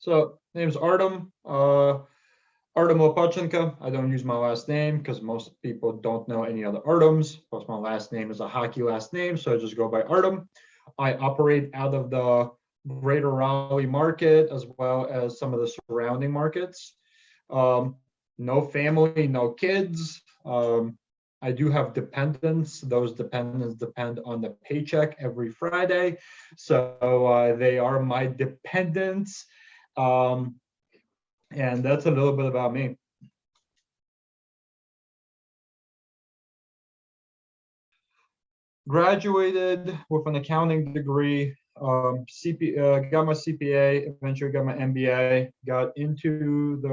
So name's Artem. Artem Lopatchenko. I don't use my last name because most people don't know any other Artems. Plus, my last name is a hockey last name, so I just go by Artem. I operate out of the greater Raleigh market as well as some of the surrounding markets. No family, no kids. I do have dependents. Those dependents depend on the paycheck every Friday. So they are my dependents. And that's a little bit about me. Graduated with an accounting degree, got my CPA, eventually got my MBA, got into the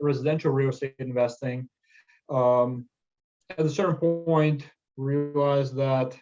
residential real estate investing. At a certain point, realized that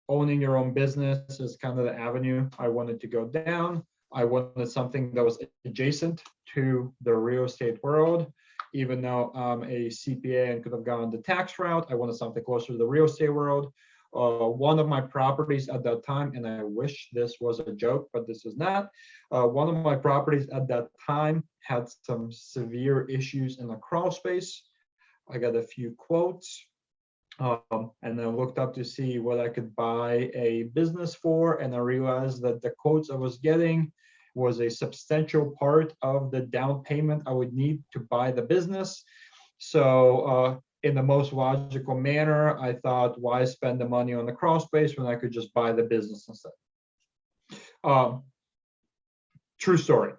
owning your own business is kind of the avenue I wanted to go down. I wanted something that was adjacent to the real estate world. Even though I'm a CPA and could have gone the tax route, I wanted something closer to the real estate world. One of my properties at that time, and I wish this was a joke, but this is not. One of my properties at that time had some severe issues in the crawl space. I got a few quotes. And I looked up to see what I could buy a business for, and I realized that the quotes I was getting was a substantial part of the down payment I would need to buy the business. So in the most logical manner, I thought, why spend the money on the crawl space when I could just buy the business instead? True story.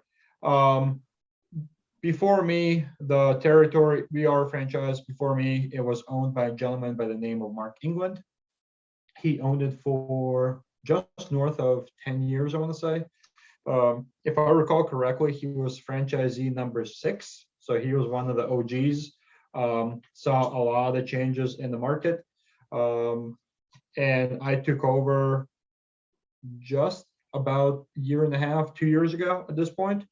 Before me, the territory VR franchise, before me, it was owned by a gentleman by the name of Mark England. He owned it for just north of 10 years, I want to say. If I recall correctly, he was franchisee number 6. So he was one of the OGs, saw a lot of the changes in the market. And I took over just about a year and a half, 2 years ago at this point.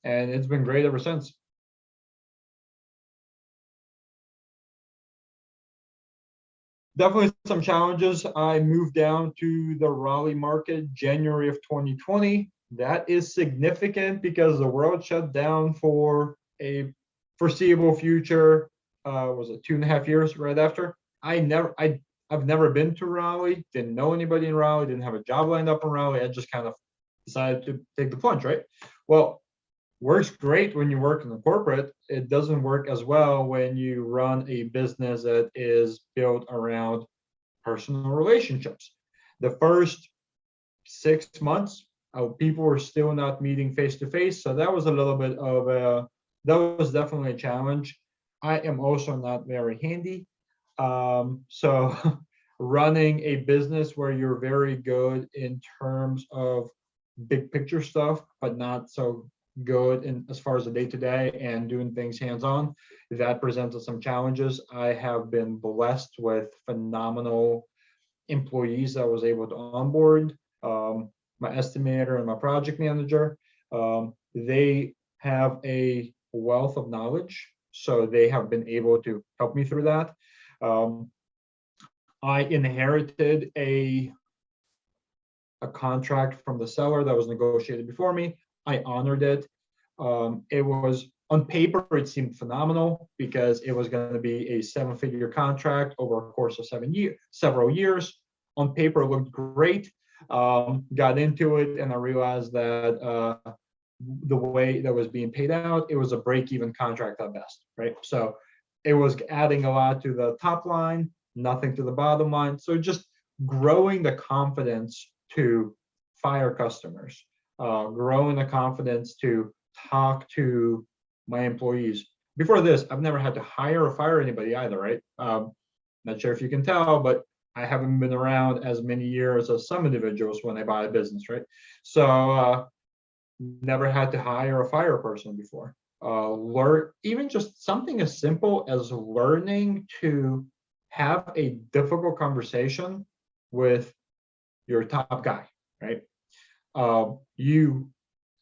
And it's been great ever since. Definitely some challenges. I moved down to the Raleigh market January of 2020. That is significant because the world shut down for a foreseeable future. Was it 2.5 years right after? I've never been to Raleigh, didn't know anybody in Raleigh, didn't have a job lined up in Raleigh. I just kind of decided to take the plunge, right? Well, works great when you work in the corporate. It doesn't work as well when you run a business that is built around personal relationships. The first 6 months, people were still not meeting face to face. So that was a little bit of that was definitely a challenge. I am also not very handy. So running a business where you're very good in terms of big picture stuff, but not so good in as far as the day-to-day and doing things hands-on, that presented some challenges. I have been blessed with phenomenal employees I was able to onboard. My estimator and my project manager, they have a wealth of knowledge, so they have been able to help me through that. I inherited a contract from the seller that was negotiated before me. I honored it. It was on paper, it seemed phenomenal because it was going to be a 7-figure contract over a course of several years. On paper, it looked great. Got into it, and I realized that the way that was being paid out, it was a break-even contract at best, right? So it was adding a lot to the top line, nothing to the bottom line. So just growing the confidence to fire customers, growing the confidence to talk to my employees. Before this, I've never had to hire or fire anybody either, right? Not sure if you can tell, but I haven't been around as many years as some individuals when they buy a business, right? So never had to hire or fire a person before. Learn even just something as simple as learning to have a difficult conversation with your top guy, right?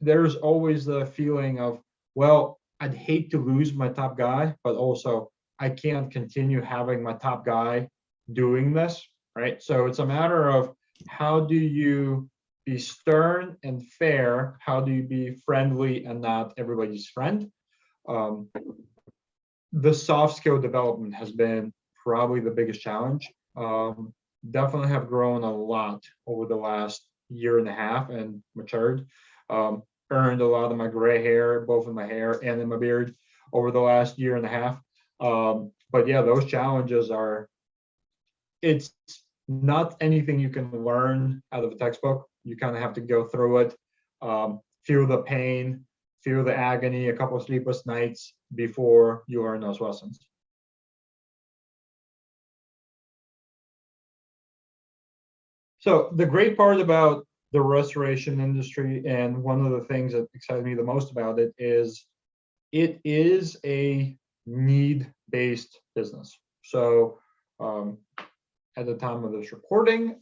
There's always the feeling of, well, I'd hate to lose my top guy, but also I can't continue having my top guy doing this, right? So it's a matter of how do you be stern and fair? How do you be friendly and not everybody's friend? Um, the soft skill development has been probably the biggest challenge. Definitely have grown a lot over the last year and a half and matured. Earned a lot of my gray hair, both in my hair and in my beard, over the last year and a half. But yeah, those challenges are, it's not anything you can learn out of a textbook. You kind of have to go through it, feel the pain, feel the agony, a couple of sleepless nights before you learn those lessons. So the great part about the restoration industry, and one of the things that excites me the most about it is a need-based business. So at the time of this recording,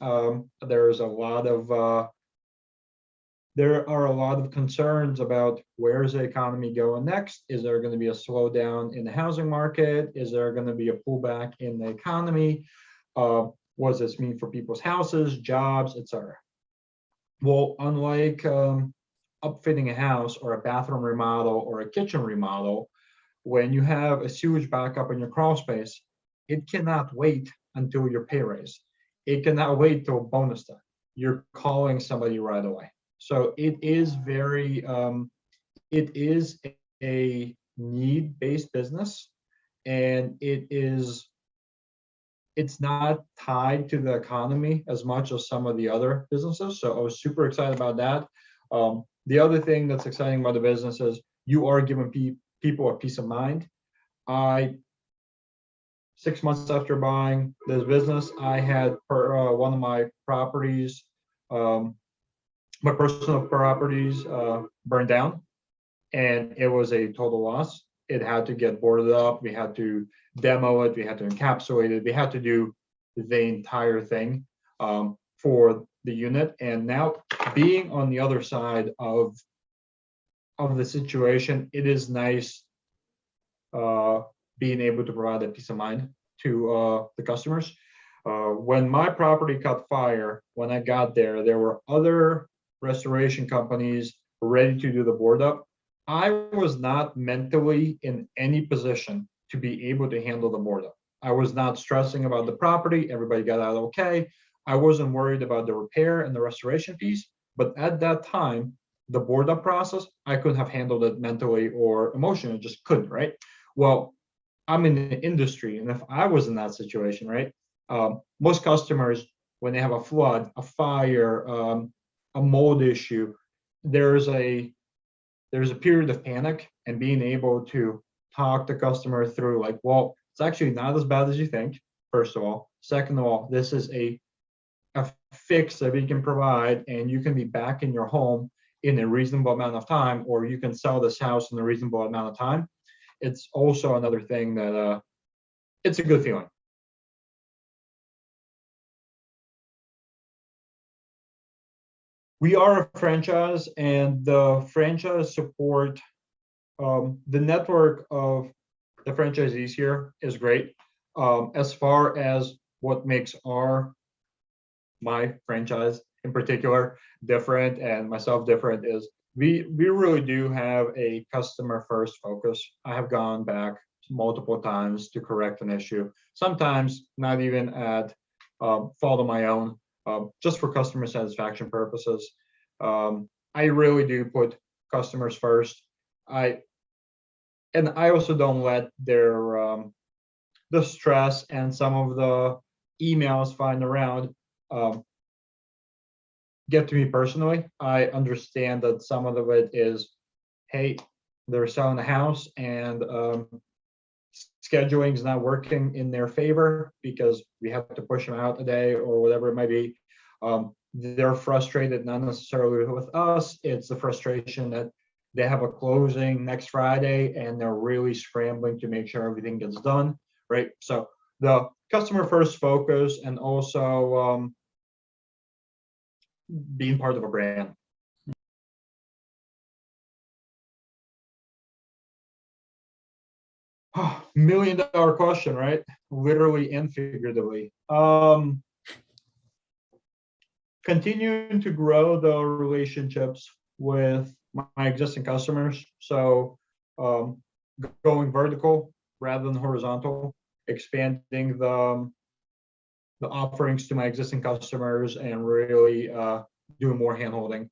there are a lot of concerns about where's the economy going next. Is there going to be a slowdown in the housing market? Is there going to be a pullback in the economy? What does this mean for people's houses, jobs, etc.? Well, unlike upfitting a house or a bathroom remodel or a kitchen remodel, when you have a sewage backup in your crawl space, it cannot wait until your pay raise. It cannot wait till bonus time. You're calling somebody right away. So it is it is a need-based business, and it's not tied to the economy as much as some of the other businesses. So I was super excited about that. The other thing that's exciting about the business is you are giving people a peace of mind. 6 months after buying this business, I had one of my properties, my personal properties, burned down, and it was a total loss. It had to get boarded up. We had to demo it. We had to encapsulate it. We had to do the entire thing for the unit. And now, being on the other side of the situation, it is nice being able to provide that peace of mind to the customers. When my property caught fire, when I got there, there were other restoration companies ready to do the board up. I was not mentally in any position to be able to handle the board up. I was not stressing about the property. Everybody got out okay. I wasn't worried about the repair and the restoration piece. But at that time, the board up process, I couldn't have handled it mentally or emotionally, just couldn't, right? Well, I'm in the industry, and if I was in that situation, right? Most customers, when they have a flood, a fire, a mold issue, there's a period of panic, and being able to talk the customer through, like, well, it's actually not as bad as you think, first of all. Second of all, this is a fix that we can provide, and you can be back in your home in a reasonable amount of time, or you can sell this house in a reasonable amount of time. It's also another thing that it's a good feeling. We are a franchise, and the franchise support, the network of the franchisees here is great. As far as what makes my franchise in particular different, and myself different, is we really do have a customer first focus. I have gone back multiple times to correct an issue, sometimes not even at fault of my own, just for customer satisfaction purposes. I really do put customers first. I also don't let the stress and some of the emails flying around get to me personally. I understand that some of it is, hey, they're selling the house, and scheduling is not working in their favor because we have to push them out a day or whatever it might be. They're frustrated, not necessarily with us. It's the frustration that they have a closing next Friday and they're really scrambling to make sure everything gets done, right? So the customer first focus, and also being part of a brand. $1 million question, right? Literally and figuratively. continuing to grow the relationships with my existing customers. So going vertical rather than horizontal, expanding the offerings to my existing customers and really doing more handholding.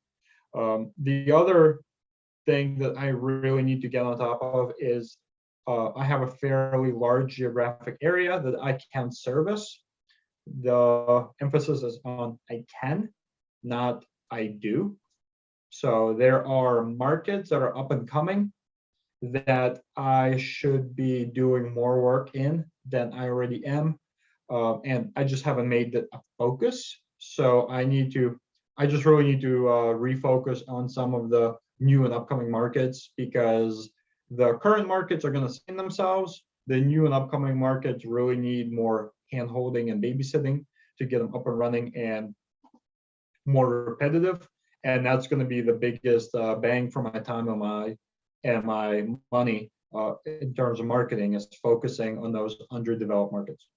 The other thing that I really need to get on top of is I have a fairly large geographic area that I can service. The emphasis is on I can, not I do. So there are markets that are up and coming that I should be doing more work in than I already am. And I just haven't made it a focus. So I just really need to refocus on some of the new and upcoming markets, because the current markets are going to sustain themselves. The new and upcoming markets really need more hand holding and babysitting to get them up and running and more repetitive. And that's going to be the biggest bang for my time and my money in terms of marketing, is focusing on those underdeveloped markets.